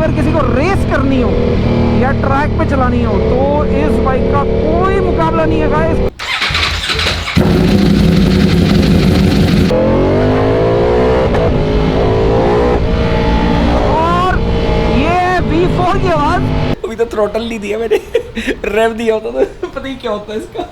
अगर किसी को रेस करनी हो या ट्रैक पे चलानी हो तो इस बाइक का कोई मुकाबला नहीं है गाइस। और ये V4 की आवाज। अभी तो थ्रोटल नहीं दिया मैंने, रेव दिया होता तो पता ही क्या होता है इसका।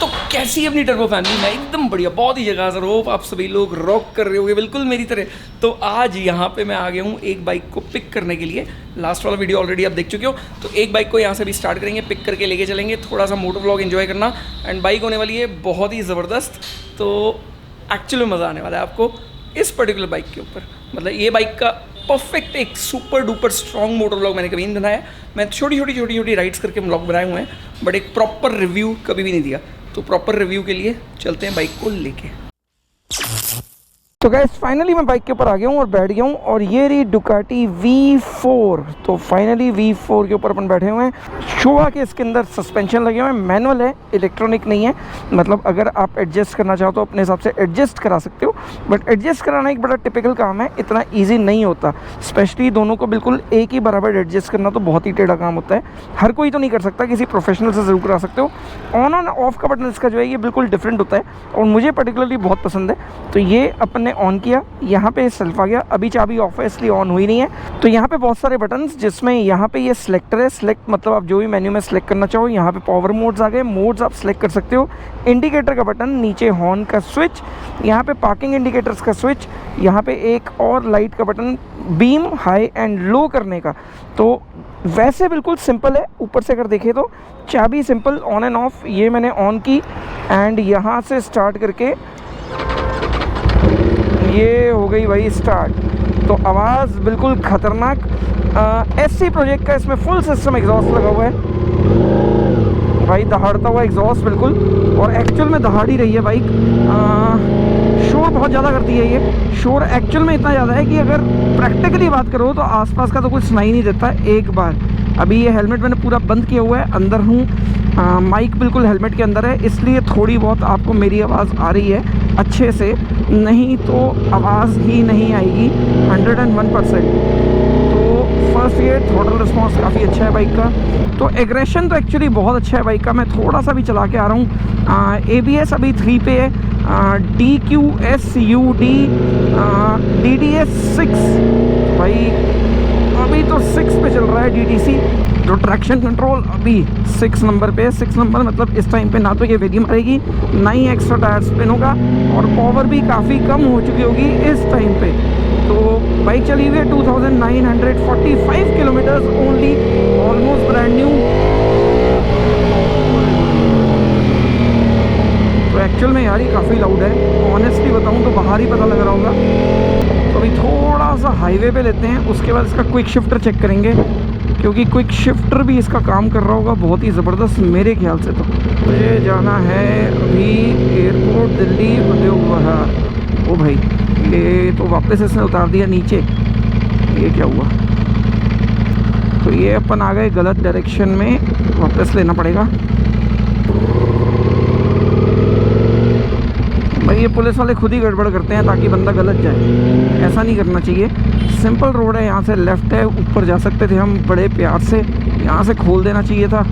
तो कैसी है अपनी टर्बो फैमिली? मैं एकदम बढ़िया, बहुत ही जगह सर। होप आप सभी लोग रॉक कर रहे होगे बिल्कुल मेरी तरह। तो आज यहाँ पे मैं आ गया हूँ एक बाइक को पिक करने के लिए। लास्ट वाला वीडियो ऑलरेडी आप देख चुके हो। तो एक बाइक को यहाँ से भी स्टार्ट करेंगे, पिक करके लेके चलेंगे, थोड़ा सा मोटो व्लॉग एंजॉय करना। एंड बाइक होने वाली है बहुत ही ज़बरदस्त। तो एक्चुअली मज़ा आने वाला है आपको इस पर्टिकुलर बाइक के ऊपर। मतलब ये बाइक का परफेक्ट एक super duper strong motor vlog मैंने कभी नहीं बनाया। मैं छोटी छोटी राइड्स करके व्लॉग बनाए हुए हैं, बट एक प्रॉपर रिव्यू कभी भी नहीं दिया। तो प्रॉपर रिव्यू के लिए चलते हैं बाइक को लेके। तो गाइस फाइनली मैं बाइक के ऊपर आ गया हूँ और बैठ गया हूँ, और ये रही डुकाटी V4। तो फाइनली V4 के ऊपर अपन बैठे हुए हैं। शोवा के इसके अंदर सस्पेंशन लगे हुए हैं, मैनुअल है, इलेक्ट्रॉनिक नहीं है। मतलब अगर आप एडजस्ट करना चाहो तो अपने हिसाब से एडजस्ट करा सकते हो, बट एडजस्ट कराना एक बड़ा टिपिकल काम है, इतना ईजी नहीं होता। स्पेशली दोनों को बिल्कुल एक ही बराबर एडजस्ट करना तो बहुत ही टेढ़ा काम होता है। हर कोई तो नहीं कर सकता, किसी प्रोफेशनल से ज़रूर करा सकते हो। ऑन और ऑफ का बटन इसका जो है ये बिल्कुल डिफरेंट होता है और मुझे पर्टिकुलरली बहुत पसंद है। तो ये अपन ने ऑन किया, यहाँ पे सेल्फ आ गया। अभी चाबी ऑफ है इसलिए ऑन हुई नहीं है। तो यहाँ पे बहुत सारे बटन्स, जिसमें यहाँ पे ये सिलेक्टर है। सिलेक्ट मतलब आप जो भी मेन्यू में सिलेक्ट करना चाहो। यहाँ पे पावर मोड्स आ गए, मोड्स आप सिलेक्ट कर सकते हो। इंडिकेटर का बटन, नीचे हॉर्न का स्विच, यहाँ पे पार्किंग इंडिकेटर्स का स्विच, यहाँ पे एक और लाइट का button beam high and low करने का। तो वैसे बिल्कुल सिंपल है। ऊपर से अगर देखें तो चाबी सिंपल ऑन एंड ऑफ, ये मैंने ऑन की एंड यहाँ से स्टार्ट करके ये हो गई भाई स्टार्ट। तो आवाज़ बिल्कुल ख़तरनाक। SC प्रोजेक्ट का इसमें फुल सिस्टम एग्जॉस्ट लगा हुआ है भाई, दहाड़ता हुआ एग्जॉस्ट बिल्कुल। और एक्चुअल में दहाड़ ही रही है बाइक। शोर बहुत ज़्यादा करती है ये। शोर एक्चुअल में इतना ज़्यादा है कि अगर प्रैक्टिकली बात करो तो आसपास का तो कुछ सुनाई नहीं देता एक बार। अभी ये हेलमेट मैंने पूरा बंद किया हुआ है, अंदर हूँ, माइक बिल्कुल हेलमेट के अंदर है, इसलिए थोड़ी बहुत आपको मेरी आवाज़ आ रही है अच्छे से, नहीं तो आवाज़ ही नहीं आएगी 101%। तो फर्स्ट ये थ्रोटल रिस्पॉन्स काफ़ी अच्छा है बाइक का। तो एग्रेशन तो एक्चुअली बहुत अच्छा है बाइक का। मैं थोड़ा सा भी चला के आ रहा हूँ। ABS अभी 3 पे है, DQSUD DDS 6 भाई अभी तो 6 पे चल रहा है DTC। जो ट्रैक्शन कंट्रोल अभी 6 नंबर पे है। 6 नंबर मतलब इस टाइम पे ना तो ये वेरी मारेगी, ना ही एक्स्ट्रा टायर स्पिन होगा, और पावर भी काफ़ी कम हो चुकी होगी इस टाइम पे। तो बाइक चली हुई है 2945 kilometres only, almost brand new. तो एक्चुअल में यार ये काफ़ी लाउड है, ऑनेस्टली बताऊँ तो बाहर ही पता लग रहा होगा। तो अभी थोड़ा सा हाईवे पे लेते हैं, उसके बाद इसका क्विक शिफ्टर चेक करेंगे, क्योंकि क्विक शिफ्टर भी इसका काम कर रहा होगा बहुत ही ज़बरदस्त मेरे ख्याल से। तो मुझे जाना है अभी एयरपोर्ट दिल्ली उद्योग विहार। ओ भाई ये तो वापस इसने उतार दिया नीचे, ये क्या हुआ? तो ये अपन आ गए गलत डायरेक्शन में, वापस लेना पड़ेगा भाई। ये पुलिस वाले खुद ही गड़बड़ करते हैं ताकि बंदा गलत जाए, ऐसा नहीं करना चाहिए। सिंपल रोड है, यहाँ से लेफ़्ट है, ऊपर जा सकते थे हम बड़े प्यार से। यहाँ से खोल देना चाहिए था,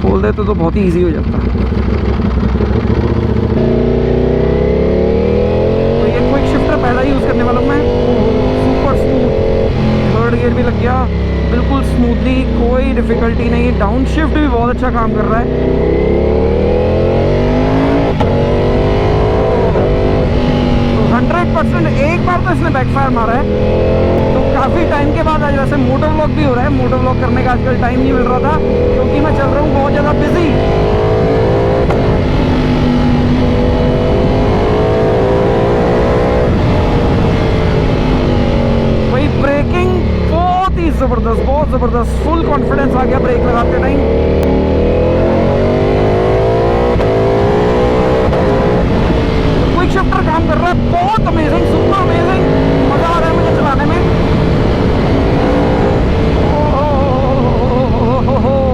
खोल देते तो बहुत ही ईजी हो जाता। तो ये क्विक शिफ्टर पहला यूज़ करने वाला हूँ मैं। सुपर स्मूथ, थर्ड गियर भी लग गया बिल्कुल स्मूथली, कोई डिफ़िकल्टी नहीं। डाउन शिफ्ट भी बहुत अच्छा काम कर रहा है। 100% एक बार तो इसने बैकफायर मारा है। तो काफ़ी टाइम के बाद आज वैसे मोटर व्लॉग भी हो रहा है। मोटर व्लॉग करने का आजकल टाइम नहीं मिल रहा था क्योंकि मैं चल रहा हूँ बहुत ज़्यादा बिजी। भाई ब्रेकिंग बहुत ही ज़बरदस्त, बहुत ज़बरदस्त, फुल कॉन्फिडेंस आ गया ब्रेक लगाते टाइम। शिफ्टर काम कर रहा है बहुत अमेजिंग, सुपर अमेजिंग, मज़ा आ रहा है मुझे चलाने में।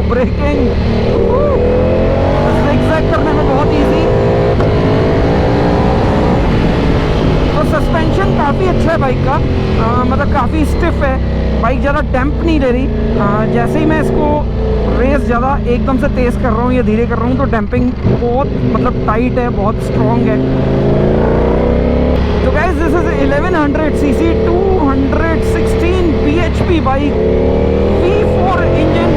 ब्रेकिंग, ज़िगज़ैग करने में बहुत इजी। है बाइक का, मतलब काफ़ी स्टिफ है बाइक, ज़्यादा डैम्प नहीं ले रही। जैसे ही मैं इसको रेस ज़्यादा एकदम से तेज़ कर रहा हूँ या धीरे कर रहा हूँ तो डैम्पिंग बहुत मतलब टाइट है, बहुत स्ट्रॉन्ग है। तो guys this is 1100 CC 216 bhp bike, V4 engine.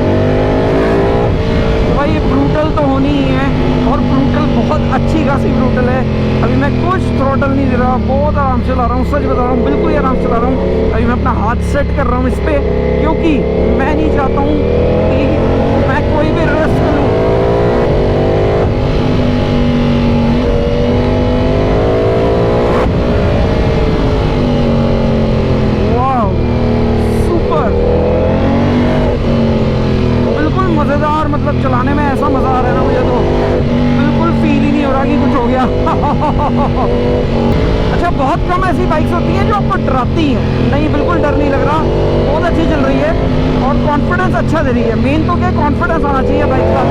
भाई ब्रूटल तो होनी ही है, और ब्रूटल बहुत अच्छी खासी ब्रूटल है। अभी मैं कुछ थ्रोटल नहीं दे रहा, बहुत आराम से चला रहा हूँ, सच बता रहा हूँ, बिल्कुल ही आराम से चला रहा हूँ। अभी मैं अपना हाथ सेट कर रहा हूँ इस पर, क्योंकि मैं नहीं चाहता हूँ कि मैं कोई भी रेस करूँ। मज़ेदार, मतलब चलाने में ऐसा मज़ा आ रहा है ना मुझे, तो बिल्कुल फील ही नहीं हो रहा कि कुछ हो गया। अच्छा, बहुत कम ऐसी बाइक्स होती हैं जो आपको डराती हैं। नहीं, बिल्कुल डर नहीं लग रहा, बहुत अच्छी चल रही है और कॉन्फिडेंस अच्छा दे रही है। मेन तो क्या, कॉन्फिडेंस आना चाहिए बाइक का।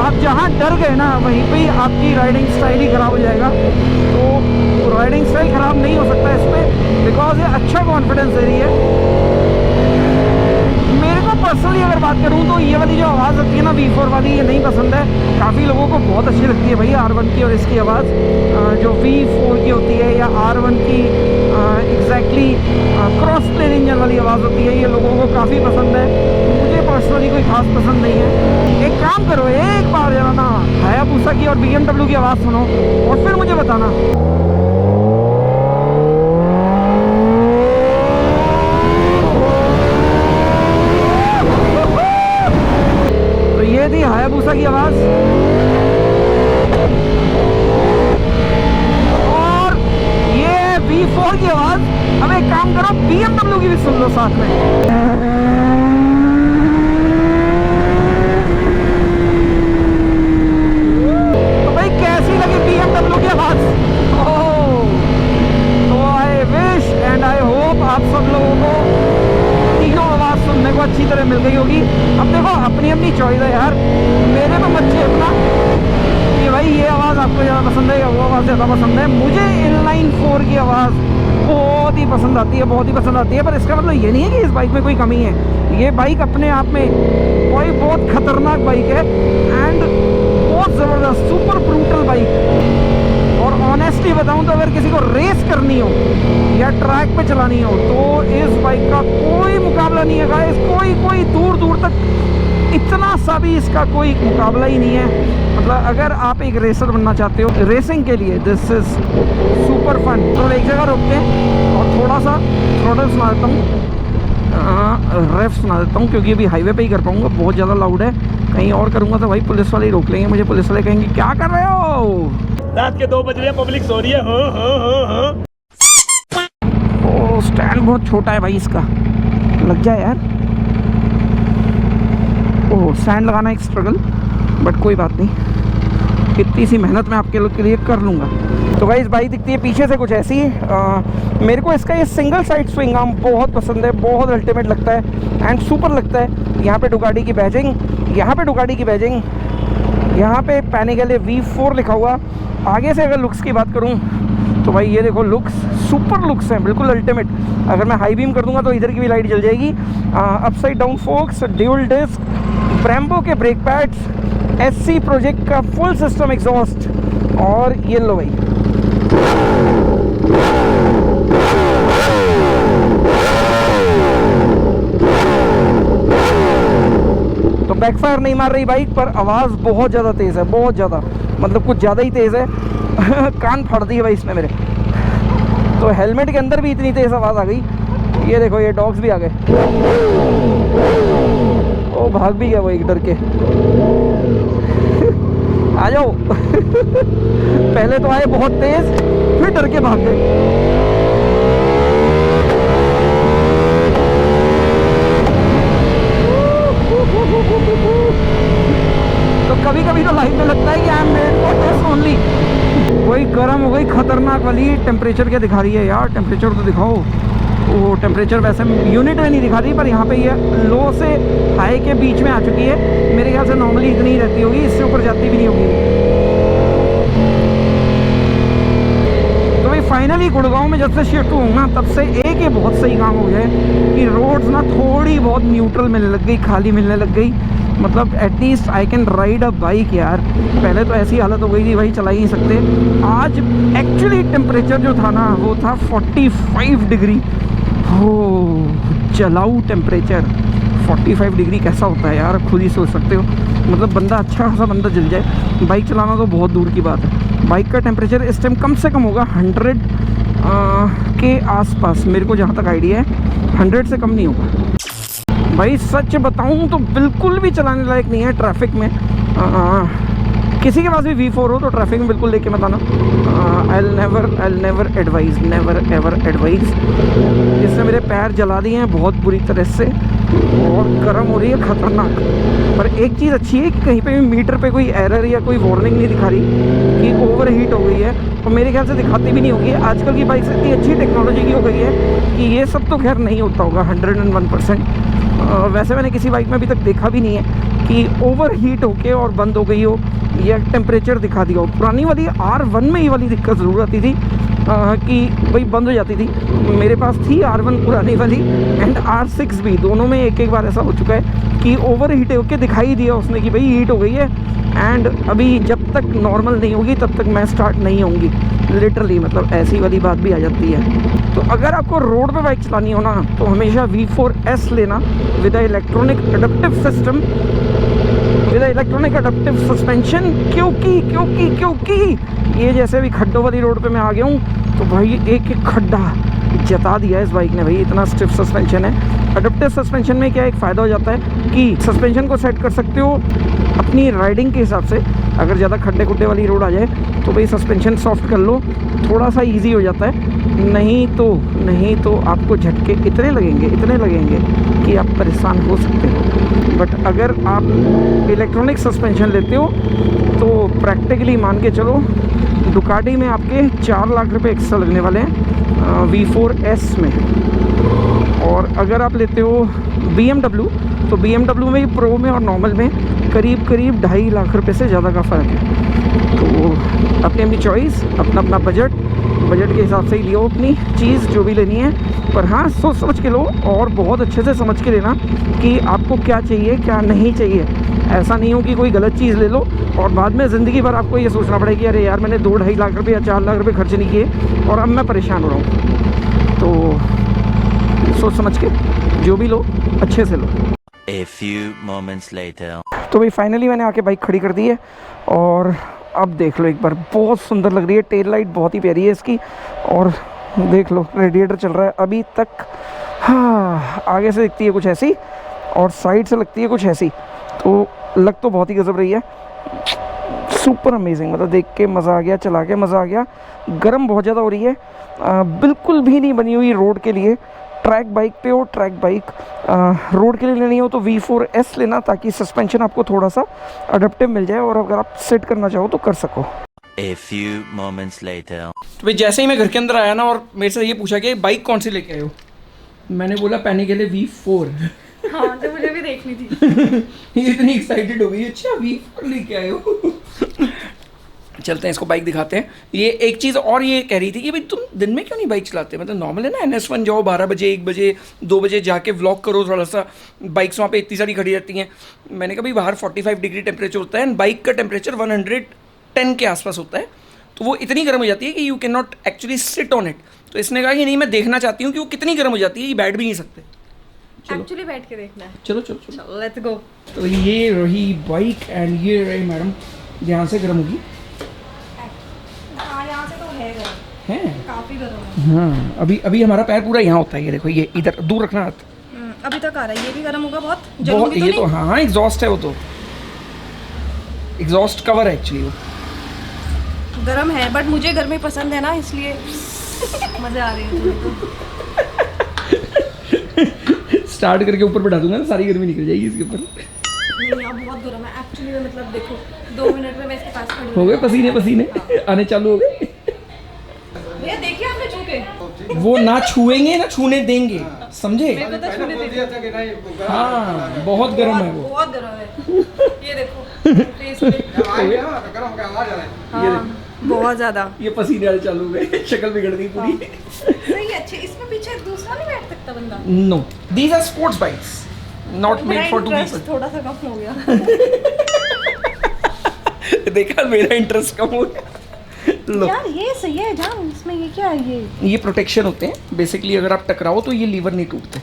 आप जहाँ डर गए ना वहीं पे ही आपकी राइडिंग स्टाइल ही ख़राब हो जाएगा। तो राइडिंग स्टाइल ख़राब नहीं हो सकता इस पर, बिकॉज ये अच्छा कॉन्फिडेंस दे रही है। मेरे को पर्सनली अगर बात करूं तो ये वाली जो आवाज़ होती है ना V4 वाली, ये नहीं पसंद है। काफ़ी लोगों को बहुत अच्छी लगती है भाई R1 की और इसकी आवाज़ जो V4 की होती है, या R1 की एग्जैक्टली क्रॉस प्लेन इंजन वाली आवाज़ होती है, ये लोगों को काफ़ी पसंद है। मुझे पर्सनली कोई खास पसंद नहीं है। एक काम करो, एक बार जरा ना हायाबुसा की और BMW की आवाज़ सुनो और फिर मुझे बताना। ये थी हायाबुसा की आवाज़, और ये V4 की आवाज़। अब एक काम करो, BMW की भी सुन लो साथ में। तो भाई कैसी लगी BMW की आवाज़? तो I wish and I hope आप सब लोगों को तीनों आवाज़ सुनने को अच्छी तरह मिल गई होगी। अब देखो, अपनी अपनी चॉइस है यार, मेरे पे बच्चे अपना कि भाई ये आवाज़ आपको ज़्यादा पसंद है या वो आवाज़ ज़्यादा पसंद है। मुझे इनलाइन 4 की आवाज़ बहुत ही पसंद आती है, बहुत ही पसंद आती है। पर इसका मतलब ये नहीं है कि इस बाइक में कोई कमी है। ये बाइक अपने आप में कोई बहुत ख़तरनाक बाइक है एंड बहुत ज़बरदस्त सुपर ब्रूटल बाइक। और ऑनेस्टली बताऊं तो अगर किसी को रेस करनी हो या ट्रैक पे चलानी हो तो इस बाइक का कोई मुकाबला नहीं है गाइस। कोई दूर दूर तक इतना सा भी इसका कोई मुकाबला ही नहीं है। मतलब अगर आप एक रेसर बनना चाहते हो रेसिंग के लिए, दिस इज़ सुपर फन। तो एक जगह रोकते हैं और थोड़ा सा थ्रोटल सुना देता हूँ, रेफ सुना देता हूँ, क्योंकि अभी हाईवे पे ही कर पाऊँगा, बहुत ज़्यादा लाउड है। कहीं और करूँगा तो भाई पुलिस वाले ही रोक लेंगे मुझे। पुलिस वाले कहेंगे क्या कर रहे हो, रात के 2 बज रहे हैं, पब्लिक सो रही है। ओ स्टैंड बहुत छोटा है भाई इसका, लग जाए यार। ओह, स्टैंड लगाना एक स्ट्रगल, बट कोई बात नहीं, इतनी सी मेहनत मैं आपके लोग के लिए कर लूँगा। तो भाई इस बाइक दिखती है पीछे से कुछ ऐसी। मेरे को इसका ये सिंगल साइड स्विंग आर्म बहुत पसंद है, बहुत अल्टीमेट लगता है एंड सुपर लगता है। यहाँ पे डुकाटी की बैजिंग, यहाँ पे डुकाटी की बैजिंग, यहाँ पे पैनिगले V4 लिखा हुआ। आगे से अगर लुक्स की बात करूँ तो भाई ये देखो, लुक्स सुपर लुक्स हैं, बिल्कुल अल्टीमेट। अगर मैं हाई बीम कर दूंगा तो इधर की भी लाइट जल जाएगी। Upside down forks, dual disc, Brembo के ब्रेक पैड्स, SC प्रोजेक्ट का फुल सिस्टम एग्जॉस्ट, और ये लो भाई तो बैकफायर नहीं मार रही बाइक, पर आवाज़ बहुत ज़्यादा तेज़ है, बहुत ज़्यादा, मतलब कुछ ज़्यादा ही तेज़ है। कान फाड़ दिए भाई इसने मेरे। तो हेलमेट के अंदर भी इतनी तेज़ आवाज़ आ गई। ये देखो, ये डॉग्स भी आ गए, ओ भाग भी गया वो एक डर के। आ जाओ। पहले तो आए बहुत तेज़, फिर डर के भाग गए। तो कभी कभी तो लाइफ में लगता है कि I am made for this only. कोई गर्म हो गई खतरनाक वाली। टेम्परेचर क्या दिखा रही है यार, टेम्परेचर तो दिखाओ। वो टेम्परेचर वैसे यूनिट में नहीं दिखा रही, पर यहाँ पे ये लो से हाई के बीच में आ चुकी है। मेरे ख्याल से नॉर्मली इतनी ही रहती होगी, इससे ऊपर जाती भी नहीं होगी। तो भाई फाइनल फाइनली गुड़गांव में जब से शिफ्ट हुआ ना तब से एक ही बहुत सही काम हो गया है कि रोड्स ना थोड़ी बहुत न्यूट्रल मिलने लग गई, खाली मिलने लग गई। मतलब at least I can ride a bike यार। पहले तो ऐसी हालत हो गई थी भाई, चला ही नहीं सकते। आज एक्चुअली टेम्परेचर जो था ना वो था 45 डिग्री। हो जलाऊ टेम्परेचर 45 डिग्री कैसा होता है यार, खुद ही सोच सकते हो। मतलब बंदा अच्छा खासा बंदा जल जाए। बाइक चलाना तो बहुत दूर की बात है। बाइक का टेम्परेचर इस टाइम कम से कम होगा 100 के आसपास, मेरे को जहाँ तक आइडिया है 100 से कम नहीं होगा। भाई सच बताऊँ तो बिल्कुल भी चलाने लायक नहीं है ट्रैफिक में। किसी के पास भी V4 हो तो ट्रैफिक में बिल्कुल लेके मत आना। I never advise, never ever advise. इसने मेरे पैर जला दिए हैं बहुत बुरी तरह से और गर्म हो रही है खतरनाक। पर एक चीज़ अच्छी है कि कहीं पे भी मीटर पे कोई एरर या कोई वार्निंग नहीं दिखा रही कि ओवर हीट हो गई है, और मेरे ख्याल से दिखाती भी नहीं होगी। आजकल की बाइक इतनी अच्छी टेक्नोलॉजी की हो गई है कि ये सब तो खैर नहीं होता होगा 101%। वैसे मैंने किसी बाइक में अभी तक देखा भी नहीं है कि ओवर हीट होके और बंद हो गई हो या टेम्परेचर दिखा दिया हो। पुरानी वाली R1 में ये वाली दिक्कत ज़रूर आती थी कि भाई बंद हो जाती थी। मेरे पास थी R1 पुरानी वाली एंड R6 भी, दोनों में एक बार ऐसा हो चुका है कि ओवर हीट होके दिखाई दिया उसने कि भाई हीट हो गई है। एंड अभी जब तक नॉर्मल नहीं होगी तब तक मैं स्टार्ट नहीं होंगी, लिटरली। मतलब ऐसी वाली बात भी आ जाती है। तो अगर आपको रोड पे बाइक चलानी हो ना तो हमेशा V4S लेना with electronic adaptive system, with electronic adaptive suspension. क्योंकि ये जैसे भी खड्डों वाली रोड पे मैं आ गया हूँ तो भाई एक खड्डा जता दिया इस बाइक ने भाई, इतना स्टिफ सस्पेंशन है। अडेप्टिव सस्पेंशन में क्या एक फ़ायदा हो जाता है कि सस्पेंशन को सेट कर सकते हो अपनी राइडिंग के हिसाब से। अगर ज़्यादा खड्डे खुड्डे वाली रोड आ जाए तो भाई सस्पेंशन सॉफ्ट कर लो, थोड़ा सा इजी हो जाता है। नहीं तो आपको झटके इतने लगेंगे कि आप परेशान हो सकते हो। बट अगर आप इलेक्ट्रॉनिक सस्पेंशन लेते हो तो प्रैक्टिकली मान के चलो डुकाटी में आपके 4 लाख रुपए एक्स्ट्रा लगने वाले हैं V4S में। और अगर आप लेते हो BMW तो BMW में प्रो में और नॉर्मल में करीब 2.5 लाख रुपए से ज़्यादा का फ़र्क है। तो अपनी चॉइस, अपना बजट के हिसाब से ही लियो अपनी चीज़ जो भी लेनी है। पर हाँ सोच समझ के लो और बहुत अच्छे से समझ के लेना कि आपको क्या चाहिए क्या नहीं चाहिए। ऐसा नहीं हो कि कोई गलत चीज़ ले लो और बाद में ज़िंदगी भर आपको ये सोचना पड़ेगा कि अरे यार मैंने 2-2.5 लाख रुपये या 4 लाख रुपये खर्च नहीं किए और अब मैं परेशान हो रहा हूँ। तो सोच समझ के जो भी लो अच्छे से लो। A few moments later. तो भाई फाइनली मैंने आके बाइक खड़ी कर दी है और अब देख लो एक बार, बहुत सुंदर लग रही है। टेल लाइट बहुत ही प्यारी है इसकी और देख लो रेडिएटर चल रहा है अभी तक। हाँ आगे से दिखती है कुछ ऐसी और साइड से लगती है कुछ ऐसी, तो लग तो बहुत ही गजब रही है। सुपर अमेजिंग, मतलब देख के मज़ा आ गया, चला के मज़ा आ गया। गर्म बहुत ज़्यादा हो रही है, बिल्कुल भी नहीं बनी हुई रोड के लिए। ट्रैक बाइक पे हो, ट्रैक बाइक रोड के लिए लेनी हो तो V4S लेना ताकि सस्पेंशन आपको थोड़ा सा अडेप्टिव मिल जाए और अगर आप सेट करना चाहो तो कर सको। A few moments later. तो भाई जैसे ही मैं घर के अंदर आया ना और मेरे से ये पूछा कि बाइक कौन सी लेके आए हो, मैंने बोला पैनी के लिए V4। हाँ तो मुझे भी देखनी थी। ये इतनी एक्साइटेड हो गई, अच्छा V4 लेके आए हो। चलते हैं इसको बाइक दिखाते हैं। ये एक चीज़ और ये कह रही थी कि भाई तुम दिन में क्यों नहीं बाइक चलाते, मतलब नॉर्मल है ना NS1 जाओ 12 बजे 1 बजे 2 बजे जाके व्लॉग करो थोड़ा सा, बाइक्स वहाँ पे इतनी सारी खड़ी रहती हैं। मैंने कहा भाई बाहर 45 डिग्री टेम्परेचर होता है, बाइक का टेम्परेचर 110 के आसपास होता है, तो वो इतनी गर्म हो जाती है कि you can not actually sit on it. तो इसने कहा कि नहीं मैं देखना चाहती हूँ कि वो कितनी गर्म हो जाती है, ये बैठ भी नहीं सकते। एक्चुअली बैठ के देखना है। चलो चलो चलो लेट्स गो। तो ये रही बाइक एंड ये रही मैडम, ध्यान से गर्म होगी। हाँ यहाँ से तो है गर्म, हैं काफी गर्म है। हाँ अभी हमारा पैर पूरा यहाँ होता है, ये देखो ये इधर दूर रखना हाथ। अभी तक आ रहा है, ये भी गर्म होगा बहुत। बहुत जलूंगी तो ये तो नहीं? हाँ एग्जॉस्ट है, वो तो एग्जॉस्ट कवर है एक्चुअली वो। गर्म है बट मुझे गर्मी पसंद है ना, इसलिए मजे आ रहे हैं। स्टार्ट करके ऊपर बैठा दूंगा ना, सारी गर्मी निकल जाएगी इसके ऊपर। नहीं यहाँ बहुत गर्म है एक्चुअली में, मतलब देखो 2 मिनट में मैं इसके पास खड़ी हो गए पसीने आने चालू हो गए। भैया देखिए आपने छू के, वो ना छुएंगे ना छूने देंगे, समझे? मेरे को तो छूने देते। हाँ बहुत गर्म है वो। बहुत गर्म है, ये देखो फेस पे। ये बहुत ज्यादा ये पसीने वाले चालू हो गए, शक्ल बिगड़ गई पूरी। सही है, अच्छे। इसमें पीछे दूसरा नहीं बैठ सकता बंदा? No, these are sports bikes, not made for to interest people. थोड़ा सा कम हो गया। देखा, मेरा इंटरेस्ट कम हो गया। लो, यार ये सही है जान, इसमें ये क्या है? ये प्रोटेक्शन होते हैं बेसिकली, अगर आप टकराओ तो ये लीवर नहीं टूटते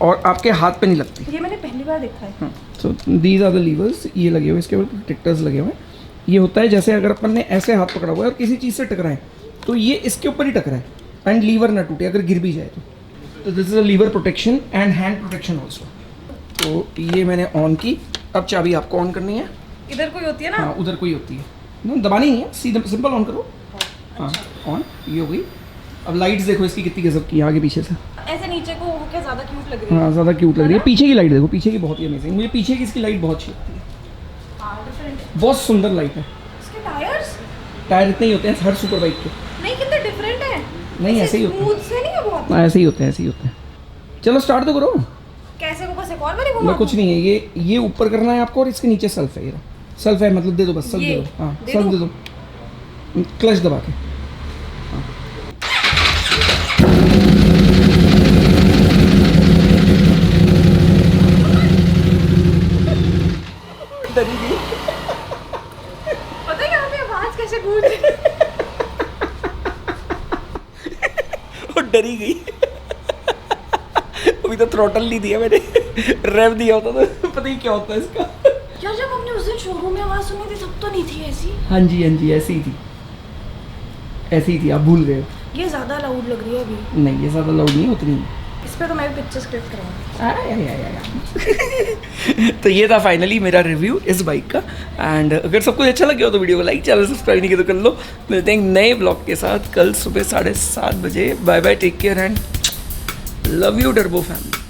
और आपके हाथ पे नहीं लगती। ये मैंने पहली बार देखा है। So these are the levers, ये लगे हुए, इसके ऊपर प्रोटेक्टर्स लगे हुए हैं। ये होता है जैसे अगर अपन ने ऐसे हाथ पकड़ा हुआ है और किसी चीज़ से टकराए तो ये इसके ऊपर ही टकराए एंड लीवर ना टूटे अगर गिर भी जाए तो this is a lever protection and hand protection also. तो ये मैंने ऑन की, अब चाबी आपको ऑन करनी है। इधर कोई होती है ना? हाँ, उधर कोई होती है ना, दबानी नहीं है, सीधा सिंपल ऑन करो। हाँ, ऑन, ये हो गई। अब लाइट्स देखो इसकी कितनी गजब की है आगे पीछे से। ऐसे नीचे को होके ज्यादा क्यूट लग रही है। हाँ, ज़्यादा क्यूट लग रही है। पीछे की लाइट देखो, पीछे की बहुत ही अमेजिंग, मुझे पीछे की इसकी लाइट बहुत अच्छी लगती है। हाँ, डिफरेंट है। बहुत सुंदर लाइट है। इसके टायर्स टायर इतने ही होते हैं हर सुपर बाइक के। नहीं, कितने डिफरेंट है। नहीं, ऐसे ही होते हैं। स्मूथ से नहीं है बहुत? हाँ, ऐसे ही होते हैं, ऐसे ही होते हैं। चलो स्टार्ट तो करो। कैसे को बस एक और बारी घुमा? मैं कुछ नहीं है, ये ऊपर करना है आपको और इसके नीचे सेल्फ है। ये सेल्फ है, मतलब दे दो बस, सेल्फ ये दे दो। हाँ, दे सेल्फ दूं? दे दो, क्लच दबा के। डरी गई। पता है यहाँ पे आवाज कैसे गूंज रही है? और डरी गई। अभी तो थ्रॉटल नहीं दिया मैंने, रेव दिया होता तो पता ही क्या होता है इसका। यार जब हमने उस दिन शोरूम में आवाज सुनी थी तब तो नहीं थी ऐसी। हाँ जी, हाँ जी, ऐसी ही थी, ऐसी ही थी, आप भूल गए हो। ये ज्यादा लाउड लग रही है अभी। नहीं, ये ज़्यादा लाउड नहीं है, उतनी ही। इस पे तो मैं भी पिक्चर्स क्लिक करूँगी। तो ये था फाइनली मेरा रिव्यू इस बाइक का। एंड अगर सब कुछ अच्छा लगे हो तो वीडियो को लाइक, चैनल सब्सक्राइब नहीं किया तो कर लो। मिलते हैं नए ब्लॉग के साथ कल सुबह 7:30 बजे। Bye bye, take care and love you turbo family.